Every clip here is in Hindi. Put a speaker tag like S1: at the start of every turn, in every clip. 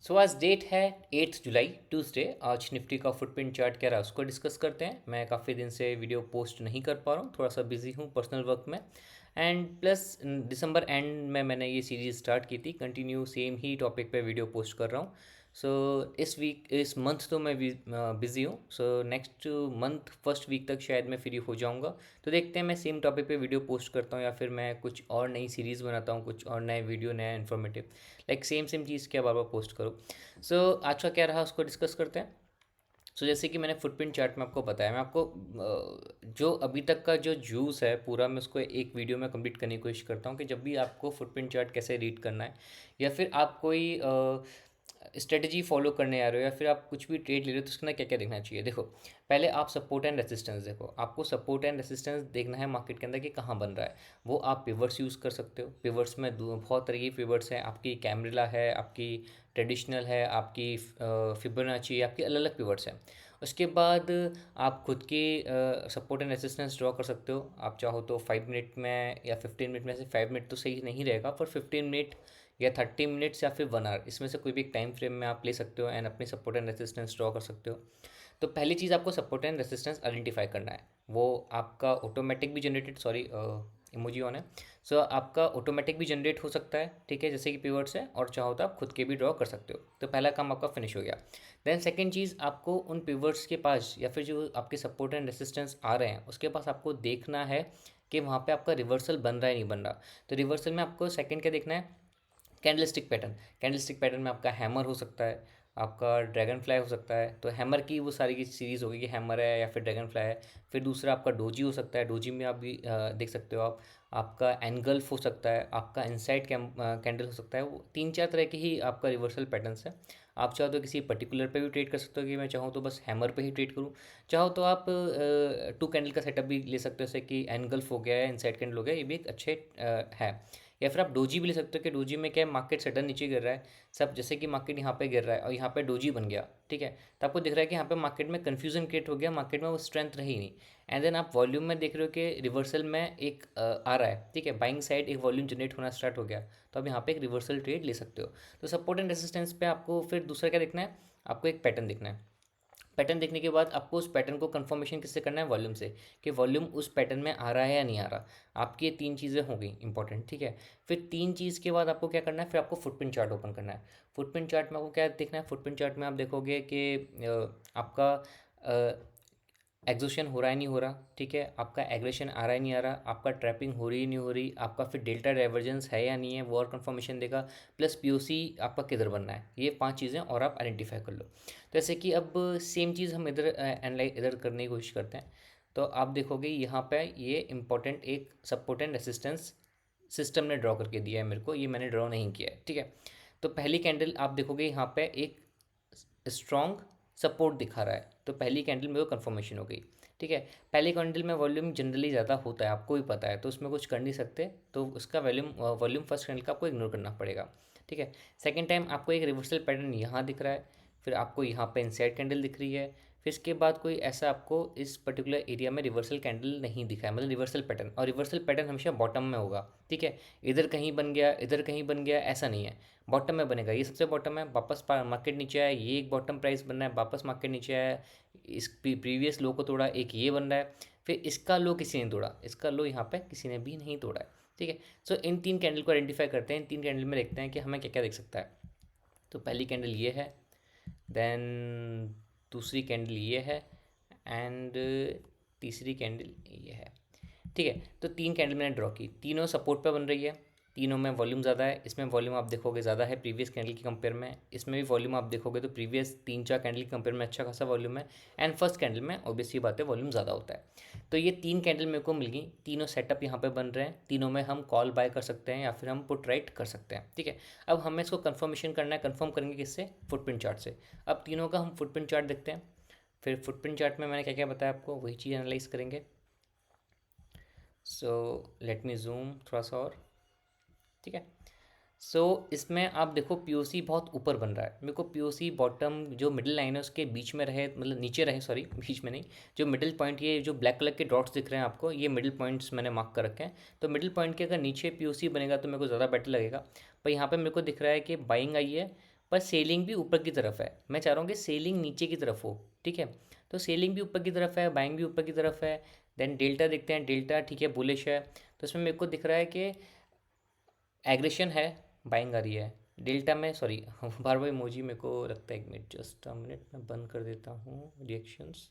S1: सो आज डेट है 8 जुलाई ट्यूसडे। आज निफ्टी का फुटप्रिंट चार्ट क्या रहा है उसको डिस्कस करते हैं। मैं काफ़ी दिन से वीडियो पोस्ट नहीं कर पा रहा हूँ, थोड़ा सा बिजी हूँ पर्सनल वर्क में। एंड प्लस दिसंबर एंड में मैंने ये सीरीज़ स्टार्ट की थी, कंटिन्यू सेम ही टॉपिक पे वीडियो पोस्ट कर रहा हूँ। सो इस मंथ तो मैं बिज़ी हूँ। So next month first week तक शायद मैं फ्री हो जाऊँगा। तो देखते हैं मैं सेम टॉपिक पे वीडियो पोस्ट करता हूँ या फिर मैं कुछ और नई सीरीज़ बनाता हूँ, कुछ और नए वीडियो, नया इन्फॉर्मेटिव, लाइक सेम सेम चीज़ क्या बार बार पोस्ट करूँ। सो आज का क्या रहा उसको डिस्कस करते हैं। जैसे कि मैंने फुटप्रिंट चार्ट में आपको बताया, मैं आपको जो अभी तक का जो जूस है पूरा मैं उसको एक वीडियो में कंप्लीट करने की कोशिश करता हूँ कि जब भी आपको फुटप्रिंट चार्ट कैसे रीड करना है, या फिर आप कोई स्ट्रेटजी फॉलो करने आ रहे हो, या फिर आप कुछ भी ट्रेड ले रहे हो, तो उसके अंदर क्या क्या देखना चाहिए। देखो, पहले आप सपोर्ट एंड रेसिस्टेंस देखो। आपको सपोर्ट एंड रेसिस्टेंस देखना है मार्केट के अंदर कि कहाँ बन रहा है। वो आप पिवर्स यूज़ कर सकते हो। पिवर्स में बहुत तरह की पिवर्स हैं। आपकी कैमरिला है, आपकी ट्रेडिशनल है, आपकी फिबोनाची, आपकी अलग अलग पिवर्स हैं। उसके बाद आप खुद की सपोर्ट एंड रेसिस्टेंस ड्रॉ कर सकते हो। आप चाहो तो 5 मिनट में या 15 मिनट में से 5 मिनट तो सही नहीं रहेगा, पर 15 मिनट या 30 मिनट्स या फिर 1 आवर, इसमें से कोई भी एक टाइम फ्रेम में आप ले सकते हो एंड अपनी सपोर्ट एंड रेसिस्टेंस ड्रॉ कर सकते हो। तो पहली चीज़ आपको सपोर्ट एंड रेसिस्टेंस आइडेंटिफाई करना है। वो आपका ऑटोमेटिक भी जनरेटेड, सॉरी इमोजी ऑन है। सो आपका ऑटोमेटिक भी जनरेट हो सकता है, ठीक है, जैसे कि पिवट्स है, और चाहो तो आप खुद के भी ड्रॉ कर सकते हो। तो पहला काम आपका फिनिश हो गया। देन सेकेंड चीज़, आपको उन पिवट्स के पास या फिर जो आपके सपोर्ट एंड रेसिस्टेंस आ रहे हैं उसके पास आपको देखना है कि वहाँ पे आपका रिवर्सल बन रहा है नहीं बन रहा। तो रिवर्सल में आपको सेकंड क्या देखना है, कैंडलस्टिक पैटर्न। कैंडलस्टिक पैटर्न में आपका हैमर हो सकता है, आपका ड्रैगन फ्लाई हो सकता है। तो हैमर की वो सारी की सीरीज़ होगी कि हैमर है या फिर ड्रैगन फ्लाई है। फिर दूसरा आपका डोजी हो सकता है। डोजी में आप भी देख सकते हो आप। आपका एनगल्फ हो सकता है, आपका इनसाइड कैंडल हो सकता है। वो तीन चार तरह के ही आपका रिवर्सल पैटर्न्स है। आप चाहो तो किसी पर्टिकुलर पे भी ट्रेड कर सकते हो कि मैं चाहूँ तो बस हैमर पे ही ट्रेड करूँ। चाहो तो आप 2 कैंडल का सेटअप भी ले सकते हो, जैसे कि एनगल्फ हो गया है, इनसाइड कैंडल हो गया, ये भी एक अच्छे है। या फिर आप डोजी भी ले सकते हो कि डोजी में क्या है, मार्केट सडन नीचे गिर रहा है सब, जैसे कि मार्केट यहाँ पे गिर रहा है और यहाँ पे डोजी बन गया, ठीक है। तो आपको दिख रहा है कि यहाँ पे मार्केट में कन्फ्यूजन क्रिएट हो गया, मार्केट में वो स्ट्रेंथ रही नहीं। एंड देन आप वॉल्यूम में देख रहे हो कि रिवर्सल में एक आ रहा है, ठीक है, बाइंग साइड एक वॉल्यूम जनरेट होना स्टार्ट हो गया। तो आप यहाँ पे एक रिवर्सल ट्रेड ले सकते हो। तो सपोर्ट एंड रेसिस्टेंस पे आपको फिर दूसरा क्या देखना है, आपको एक पैटर्न देखना है। पैटर्न देखने के बाद आपको उस पैटर्न को कंफर्मेशन किससे करना है, वॉल्यूम से, कि वॉल्यूम उस पैटर्न में आ रहा है या नहीं आ रहा। आपकी ये तीन चीज़ें हो गई इंपॉर्टेंट, ठीक है। फिर तीन चीज़ के बाद आपको क्या करना है, फिर आपको फुटप्रिंट चार्ट ओपन करना है। फुटप्रिंट चार्ट में आपको क्या देखना है, फुटप्रिंट चार्ट में आप देखोगे कि आपका एग्जोशन हो रहा है नहीं हो रहा, ठीक है, आपका एग्रेशन आ रहा है नहीं आ रहा, आपका ट्रैपिंग हो रही है नहीं हो रही, आपका फिर डेल्टा डाइवर्जेंस है या नहीं है, वो और कन्फर्मेशन देगा। प्लस पीओसी आपका किधर बनना है, ये पांच चीज़ें और आप आइडेंटिफाई कर लो। जैसे कि अब सेम चीज़ हम इधर एनालाइज इधर करने की कोशिश करते हैं। तो आप देखोगे यहाँ पे ये इंपॉर्टेंट एक सपोर्ट एंड रेसिस्टेंस सिस्टम ने ड्रॉ करके दिया है मेरे को, ये मैंने ड्रॉ नहीं किया है, ठीक है। तो पहली कैंडल आप देखोगे यहाँ पे एक स्ट्रॉन्ग सपोर्ट दिखा रहा है, तो पहली कैंडल में वो कन्फर्मेशन हो गई, ठीक है। पहली कैंडल में वॉल्यूम जनरली ज़्यादा होता है, आपको भी पता है, तो उसमें कुछ कर नहीं सकते, तो उसका वॉल्यूम फर्स्ट कैंडल का आपको इग्नोर करना पड़ेगा, ठीक है। सेकेंड टाइम आपको एक रिवर्सल पैटर्न यहाँ दिख रहा है, फिर आपको यहाँ पे इनसाइड कैंडल दिख रही है। फिर इसके बाद कोई ऐसा आपको इस पर्टिकुलर एरिया में रिवर्सल कैंडल नहीं दिखा है, मतलब रिवर्सल पैटर्न, और रिवर्सल पैटर्न हमेशा बॉटम में होगा, ठीक है। इधर कहीं बन गया, इधर कहीं बन गया, ऐसा नहीं है, बॉटम में बनेगा। ये सबसे बॉटम है, वापस मार्केट नीचे आया, ये एक बॉटम प्राइस बन रहा है, वापस मार्केट नीचे आया, इस प्रीवियस लो को तोड़ा, एक ये बन रहा है, फिर इसका लो किसी ने तोड़ा, इसका लो यहाँ पे किसी ने भी नहीं तोड़ा है, ठीक है। सो इन तीन कैंडल को आइडेंटिफाई करते हैं, इन तीन कैंडल में देखते हैं कि हमें क्या क्या दिख सकता है। तो पहली कैंडल ये है, देन दूसरी कैंडल ये है, एंड तीसरी कैंडल ये है, ठीक है। तो तीन कैंडल मैंने ड्रॉ की, तीनों सपोर्ट पे बन रही है, तीनों में वॉल्यूम ज़्यादा है। इसमें वॉल्यूम आप देखोगे ज़्यादा है प्रीवियस कैंडल की कंपेयर में, इसमें भी वॉल्यूम आप देखोगे तो प्रीवियस तीन चार कैंडल की कंपेयर में अच्छा खासा वॉल्यूम है। एंड फर्स्ट कैंडल में ऑब्वियसली बात है वॉल्यूम ज़्यादा होता है। तो ये तीन कैंडल मेरे को मिल गई, तीनों सेटअप यहाँ पे बन रहे हैं, तीनों में हम कॉल बाय कर सकते हैं या फिर हम पुट राइट कर सकते हैं, ठीक है। अब हमें इसको कन्फर्मेशन करना है, कन्फर्म करेंगे किससे, फुटप्रिंट चार्ट से। अब तीनों का हम फुटप्रिंट चार्ट देखते हैं। फिर फुटप्रिंट चार्ट में मैंने क्या क्या बताया आपको, वही चीज़ एनालाइज करेंगे। सो लेट मी जूम थोड़ा सा और, ठीक है। सो इसमें आप देखो पीओसी बहुत ऊपर बन रहा है, मेरे को पीओसी बॉटम जो मिडिल लाइन है उसके बीच में रहे, मतलब नीचे रहे, सॉरी बीच में नहीं, जो मिडिल पॉइंट, ये जो ब्लैक कलर के डॉट्स दिख रहे हैं आपको, ये मिडिल पॉइंट्स मैंने मार्क कर रखे हैं। तो मिडिल पॉइंट के अगर नीचे पीओसी बनेगा तो मेरे को ज़्यादा बेटर लगेगा। पर यहाँ पे मेरे को दिख रहा है कि बाइंग आई है, पर सेलिंग भी ऊपर की तरफ है। मैं चाह रहा हूँ कि सेलिंग नीचे की तरफ हो, ठीक है। तो सेलिंग भी ऊपर की तरफ है, बाइंग भी ऊपर की तरफ है। देन डेल्टा देखते हैं, डेल्टा ठीक है बुलिश है। तो इसमें मेरे को दिख रहा है कि एग्रेशन है, बाइंग आ रही है डेल्टा में, सॉरी बार बार इमोजी मेरे को लगता है, एक मिनट जस्ट अ मिनट मैं बंद कर देता हूँ रिएक्शंस।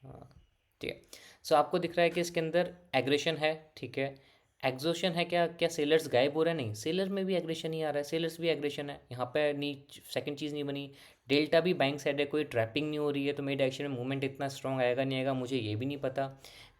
S1: हाँ ठीक है। सो आपको दिख रहा है कि इसके अंदर एग्रेशन है, ठीक है। एग्जोशन है, क्या क्या सेलर्स गायब हो रहे हैं? नहीं, सेलर में भी एग्रेशन ही आ रहा है, सेलर्स भी एग्रेशन है यहाँ पे। नहीं, सेकंड चीज़ नहीं बनी। डेल्टा भी बाइंग साइड है, कोई ट्रैपिंग नहीं हो रही है, तो मेरी डायरेक्शन में मूवमेंट इतना स्ट्रॉन्ग आएगा नहीं आएगा मुझे ये भी नहीं पता।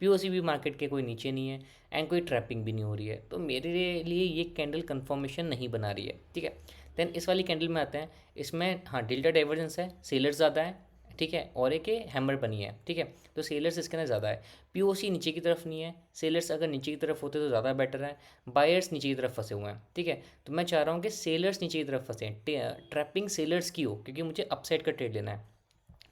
S1: पीओसी भी मार्केट के कोई नीचे नहीं है, एंड कोई ट्रैपिंग भी नहीं हो रही है, तो मेरे लिए ये कैंडल कंफर्मेशन नहीं बना रही है, ठीक है। देन इस वाली कैंडल में आते हैं। इसमें हाँ डेल्टा डाइवर्जेंस है, सेलर ज़्यादा है, ठीक है, और एक हैमर बनी है, ठीक है। तो सेलर्स इसके अंदर ज़्यादा है। पीओसी नीचे की तरफ नहीं है, सेलर्स अगर नीचे की तरफ होते तो ज़्यादा बेटर है। बायर्स नीचे की तरफ फंसे हुए हैं, ठीक है। तो मैं चाह रहा हूँ कि सेलर्स नीचे की तरफ फंसे हैं, ट्रैपिंग सेलर्स की हो, क्योंकि मुझे अपसाइड का ट्रेड लेना है,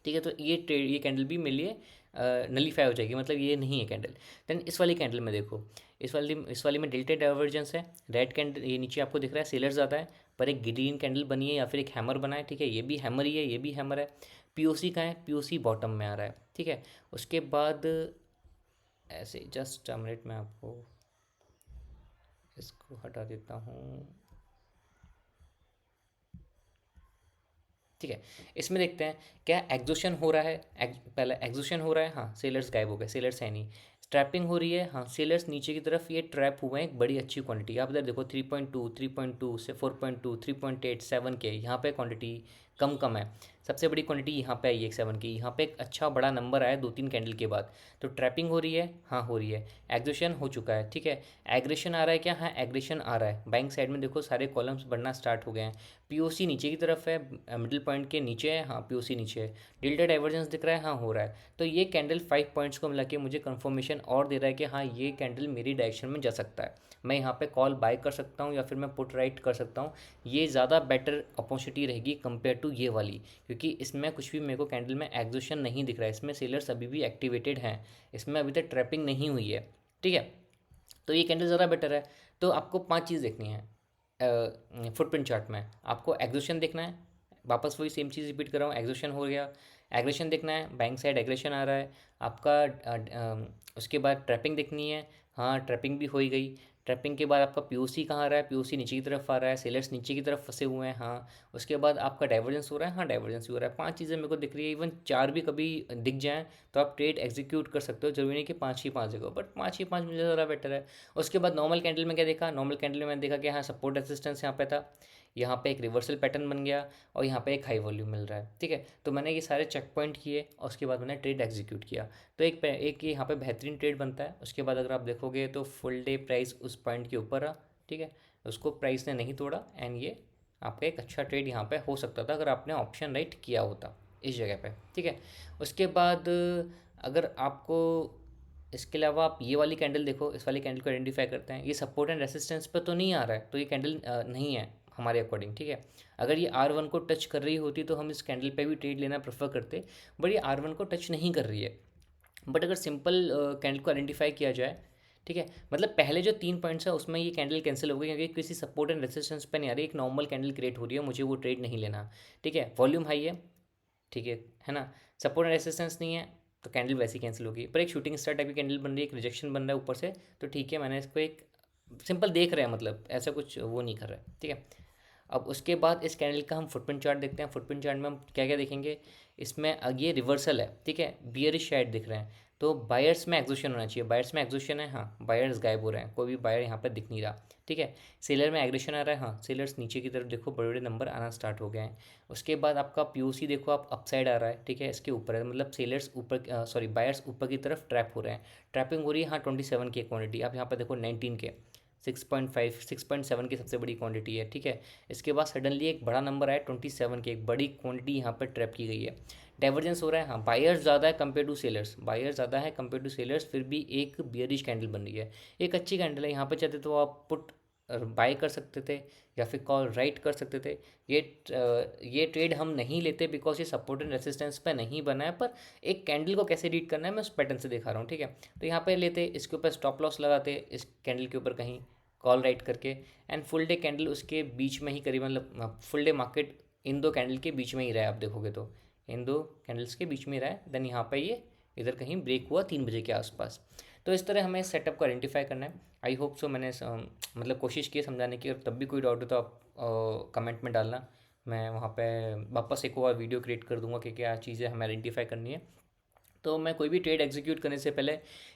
S1: ठीक है। तो ये ट्रेड, ये कैंडल भी मेरे लिए नलीफाई हो जाएगी, मतलब ये नहीं है कैंडल। देन इस वाली कैंडल में देखो, इस वाली में डेल्टा डाइवर्जेंस है, रेड कैंडल, ये नीचे आपको दिख रहा है सेलर ज़्यादा है, पर एक ग्रीन कैंडल बनी है या फिर एक हैमर बना है, ठीक है। ये भी हैमर ही है, ये भी हैमर है। पीओसी का है, पीओसी बॉटम में आ रहा है, ठीक है। उसके बाद ऐसे जस्ट मिनट में आपको इसको हटा देता हूँ, ठीक है। इसमें देखते हैं क्या एग्जोशन हो रहा है। पहले एग्जोशन हो रहा है, हाँ सेलर्स गायब हो गए, सेलर्स है नहीं। ट्रैपिंग हो रही है, हाँ सेलर्स नीचे की तरफ ये ट्रैप हुए हैं एक बड़ी अच्छी क्वांटिटी। आप इधर देखो 3.2, 3.2 से 4.2, 3.8, 7 के यहाँ पे क्वांटिटी कम कम है। सबसे बड़ी क्वांटिटी यहाँ पे आई है 7 की, यहाँ पे एक अच्छा बड़ा नंबर आया 2-3 कैंडल के बाद। तो ट्रैपिंग हो रही है, हाँ हो रही है। एग्जोशन हो चुका है, ठीक है। एग्रेशन आ रहा है क्या? हाँ एग्रेशन आ रहा है। बाइंग साइड में देखो सारे कॉलम्स बढ़ना स्टार्ट हो गए हैं। पीओसी नीचे की तरफ है, मिडिल पॉइंट के नीचे है, हाँ पीओसी नीचे है। डेल्टा डाइवर्जेंस दिख रहा है, हाँ हो रहा है। तो ये कैंडल 5 पॉइंट्स को मिला के मुझे कंफर्मेशन और दे रहा है कि हाँ ये कैंडल मेरी डायरेक्शन में जा सकता है। मैं यहाँ पे कॉल बाय कर सकता हूँ या फिर मैं पुट राइट कर सकता हूँ। ये ज़्यादा बेटर अपॉर्चुनिटी रहेगी कंपेयर टू ये वाली, क्योंकि इसमें कुछ भी मेरे को कैंडल में एग्जोशन नहीं दिख रहा है, इसमें सेलर्स अभी भी एक्टिवेटेड हैं, इसमें अभी तक ट्रैपिंग नहीं हुई है, ठीक है। तो ये कैंडल ज़्यादा बेटर है। तो आपको 5 चीज़ देखनी है फुटप्रिंट चार्ट में। आपको एग्जोशन देखना है, वापस वही सेम चीज़ रिपीट कर रहा हूँ, एग्जोशन हो गया। एग्रेशन देखना है, बैंक साइड एग्रेशन आ रहा है आपका। उसके बाद ट्रैपिंग देखनी है, हाँ ट्रैपिंग भी हो ही गई। ट्रैपिंग के बाद आपका पीओसी कहाँ आ रहा है? पीओसी नीचे की तरफ आ रहा है, सेलर्स नीचे की तरफ फंसे हुए हैं, हाँ। उसके बाद आपका डाइवर्जेंस हो रहा है, हाँ डाइवर्जेंस भी हो रहा है। 5 चीज़ें मेरे को दिख रही है, इवन 4 भी कभी दिख जाएँ तो आप ट्रेड एग्जीक्यूट कर सकते हो, जरूरी नहीं कि 5 ही 5 जगह, बट 5 ही 5 मुझे ज़्यादा बेटर है। उसके बाद नॉर्मल कैंडल में क्या देखा? नॉर्मल कैंडल में मैंने देखा कि हाँ सपोर्ट रेजिस्टेंस यहाँ पे था, यहाँ पे एक रिवर्सल पैटर्न बन गया, और यहाँ पे एक हाई वॉल्यूम मिल रहा है, ठीक है। तो मैंने ये सारे चेक पॉइंट किए और उसके बाद मैंने ट्रेड एग्जीक्यूट किया। तो एक यहाँ पे बेहतरीन ट्रेड बनता है। उसके बाद अगर आप देखोगे तो फुल डे प्राइस उस पॉइंट के ऊपर रहा, ठीक है। उसको प्राइस ने नहीं तोड़ा, एंड ये आपका एक अच्छा ट्रेड यहाँ पे हो सकता था अगर आपने ऑप्शन राइट किया होता इस जगह पे, ठीक है। उसके बाद अगर आपको इसके अलावा आप ये वाली कैंडल देखो, इस वाली कैंडल को आइडेंटिफाई करते हैं, ये सपोर्ट एंड रेसिस्टेंस पे तो नहीं आ रहा है, तो ये कैंडल नहीं है हमारे अकॉर्डिंग, ठीक है। अगर ये R1 को टच कर रही होती तो हम इस कैंडल पे भी ट्रेड लेना प्रेफर करते, बट ये R1 को टच नहीं कर रही है। बट अगर सिंपल कैंडल को आइडेंटिफाई किया जाए, ठीक है, मतलब पहले जो 3 पॉइंट्स है उसमें ये कैंडल कैंसिल हो गई क्योंकि किसी सपोर्ट एंड रेसिस्टेंस पे नहीं आ रही, एक नॉर्मल कैंडल क्रिएट हो रही है, मुझे वो ट्रेड नहीं लेना, ठीक है। वॉल्यूम हाई है, ठीक है ना। सपोर्ट एंड रेसिस्टेंस नहीं है तो कैंडल वैसी कैंसिल होगी, पर एक शूटिंग स्टार टाइप की कैंडल बन रही है, एक रिजेक्शन बन रहा है ऊपर से, तो ठीक है मैंने इसको एक सिंपल देख रहे हैं, मतलब ऐसा कुछ वो नहीं कर रहा है, ठीक है। अब उसके बाद इस कैंडल का हम फुटप्रिंट चार्ट देखते हैं। फुटप्रिंट चार्ट में हम क्या क्या देखेंगे? इसमें ये रिवर्सल है, ठीक है, बियरिश शेड दिख रहे हैं, तो बायर्स में एग्जोशन होना चाहिए। बायर्स में एग्जोशन है, हाँ बायर्स गायब हो रहे हैं, कोई भी बायर यहाँ पर दिख नहीं रहा, ठीक है। सेलर में एग्रेशन आ रहा है, हाँ सेलर्स नीचे की तरफ देखो बड़े बड़े नंबर आना स्टार्ट हो गए हैं। उसके बाद आपका पीओसी देखो आप अपसाइड आ रहा है, ठीक है, इसके ऊपर है, मतलब सेलर्स ऊपर, सॉरी बायर्स ऊपर की तरफ ट्रैप हो रहे हैं। ट्रैपिंग हो रही है, हाँ 27 की क्वांटिटी, आप यहाँ पर देखो 19 के, 6.5 6.7 की सबसे बड़ी क्वांटिटी है, ठीक है। इसके बाद सडनली एक बड़ा नंबर आया 27 की, एक बड़ी क्वांटिटी यहाँ पर ट्रैप की गई है। डाइवर्जेंस हो रहा है, हाँ बायर्स ज़्यादा है कंपेयर टू सेलर्स, बायर्स ज़्यादा है कंपेयर टू सेलर्स, फिर भी एक बियरिश कैंडल बन रही है। एक अच्छी कैंडल है, यहाँ पर चाहते तो आप पुट बाय कर सकते थे या फिर कॉल राइट कर सकते थे। ये ट्रेड हम नहीं लेते बिकॉज ये सपोर्ट एंड रेसिस्टेंस पे नहीं बना है, पर एक कैंडल को कैसे रीड करना है मैं उस पैटर्न से दिखा रहा हूँ, ठीक है। तो यहाँ पे लेते, इसके ऊपर स्टॉप लॉस लगाते, इस कैंडल के ऊपर कहीं कॉल राइट करके, एंड फुल डे कैंडल उसके बीच में ही करीबन, मतलब फुल डे मार्केट इन दो कैंडल के बीच में ही रहा है, आप देखोगे तो इन दो कैंडल्स के बीच में रहा है। देन यहाँ पे ये इधर कहीं ब्रेक हुआ 3 बजे के आसपास। तो इस तरह हमें सेटअप को आइडेंटिफाई करना है। आई होप सो मैंने मतलब कोशिश की समझाने की, और तब भी कोई डाउट हो तो आप कमेंट में डालना। मैं वहाँ पे वापस एक और वीडियो क्रिएट कर दूंगा कि क्या चीज़ें हमें आइडेंटिफाई करनी है। तो मैं कोई भी ट्रेड एग्जीक्यूट करने से पहले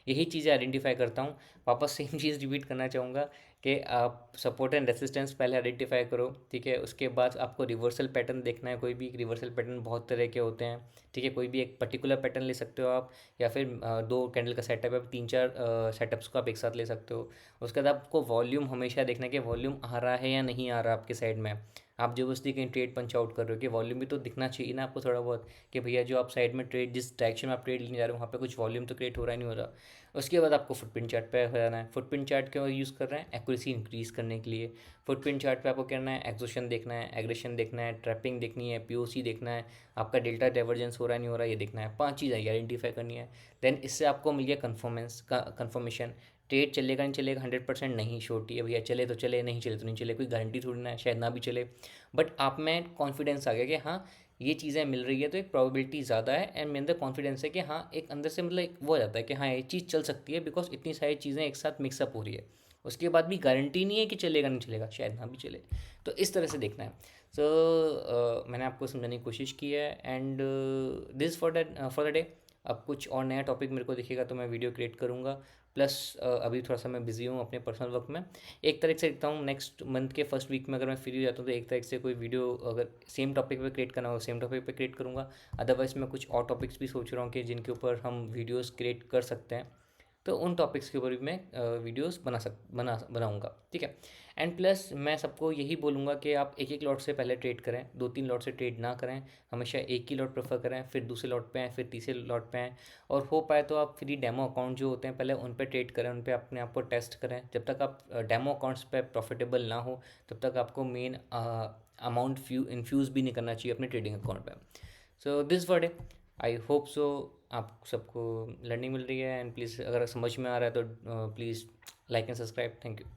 S1: यही चीज़ें आइडेंटिफाई करता हूँ। वापस सेम चीज़ रिपीट करना चाहूँगा कि आप सपोर्ट एंड रेसिस्टेंस पहले आइडेंटिफाई करो, ठीक है। उसके बाद आपको रिवर्सल पैटर्न देखना है। कोई भी रिवर्सल पैटर्न बहुत तरह के होते हैं, ठीक है। कोई भी एक पर्टिकुलर पैटर्न ले सकते हो आप, या फिर दो कैंडल का सेटअप है, 3-4 सेटअप्स को आप एक साथ ले सकते हो। उसके बाद आपको वॉल्यूम हमेशा देखना है कि वॉल्यूम आ रहा है या नहीं आ रहा आपके साइड में। आप जबरदस्ती कहीं ट्रेड पंच आउट कर रहे हो, कि वॉल्यूम भी तो दिखना चाहिए ना आपको थोड़ा बहुत, कि भैया जो आप साइड में ट्रेड, जिस डायरेक्शन में आप ट्रेड लेने जा रहे हो, वहाँ पे कुछ वॉल्यूम तो क्रिएट हो रहा है नहीं हो रहा। उसके बाद आपको फुटप्रिंट चार्ट पे हो जाना है। फुटप्रिंट चार्ट क्यों यूज़ कर रहे हैं? एक्यूरेसी इंक्रीज़ करने के लिए। फुटप्रिंट चार्ट पे आपको करना है, एक्सोशन देखना है, एग्रेशन देखना है, ट्रैपिंग देखनी है, पीओसी देखना है, आपका डेल्टा डाइवर्जेंस हो रहा है नहीं हो रहा, ये देखना है। 5 चीज़ आइडेंटिफाई करनी है। देन इससे आपको मिल गया कन्फर्मेशन। ट्रेड चलेगा नहीं चलेगा 100% नहीं श्योरिटी है भैया, चले तो चले, नहीं चले तो नहीं चले, कोई गारंटी थोड़ी ना है, शायद ना भी चले। बट आप में कॉन्फिडेंस आ गया कि हाँ ये चीज़ें मिल रही है, तो एक प्रोबेबिलिटी ज़्यादा है, एंड मेरे अंदर कॉन्फिडेंस है कि हाँ एक अंदर से मतलब एक वो हो जाता है कि हाँ ये चीज़ चल सकती है, बिकॉज इतनी सारी चीज़ें एक साथ मिक्सअप हो रही है। उसके बाद भी गारंटी नहीं है कि चलेगा नहीं चलेगा, शायद ना भी चले। तो इस तरह से देखना है। सो मैंने आपको समझाने की कोशिश की है, and this for the day. अब कुछ और नया टॉपिक मेरे को दिखेगा तो मैं वीडियो क्रिएट करूँगा। प्लस अभी थोड़ा सा मैं बिज़ी हूँ अपने पर्सनल वर्क में। एक तारीख से देखता हूँ नेक्स्ट मंथ के फर्स्ट वीक में, अगर मैं फ्री हो जाता हूँ तो 1 तारीख से कोई वीडियो अगर सेम टॉपिक पे क्रिएट करना हो सेम टॉपिक पे क्रिएट करूँगा। अदरवाइज़ मैं कुछ और टॉपिक्स भी सोच रहा हूँ कि जिनके ऊपर हम वीडियोस क्रिएट कर सकते हैं। तो उन टॉपिक्स के ऊपर भी मैं वीडियोस बनाऊंगा, ठीक है। एंड प्लस मैं सबको यही बोलूँगा कि आप एक एक लॉट से पहले ट्रेड करें, 2-3 लॉट से ट्रेड ना करें। हमेशा एक ही लॉट प्रेफर करें, फिर दूसरे लॉट पे आएँ, फिर तीसरे लॉट पे आएँ। और हो पाए तो आप फ्री डेमो अकाउंट जो होते हैं पहले उन पे ट्रेड करें, उन पे अपने आप को टेस्ट करें। जब तक आप डेमो अकाउंट्स पे प्रॉफिटेबल ना हो, तब तक आपको मेन अमाउंट इन्फ्यूज़ भी नहीं करना चाहिए अपने ट्रेडिंग अकाउंट पे। सो दिस वर्ड है, आई होप सो आप सबको लर्निंग मिल रही है। एंड प्लीज़ अगर समझ में आ रहा है तो please like and subscribe. Thank you.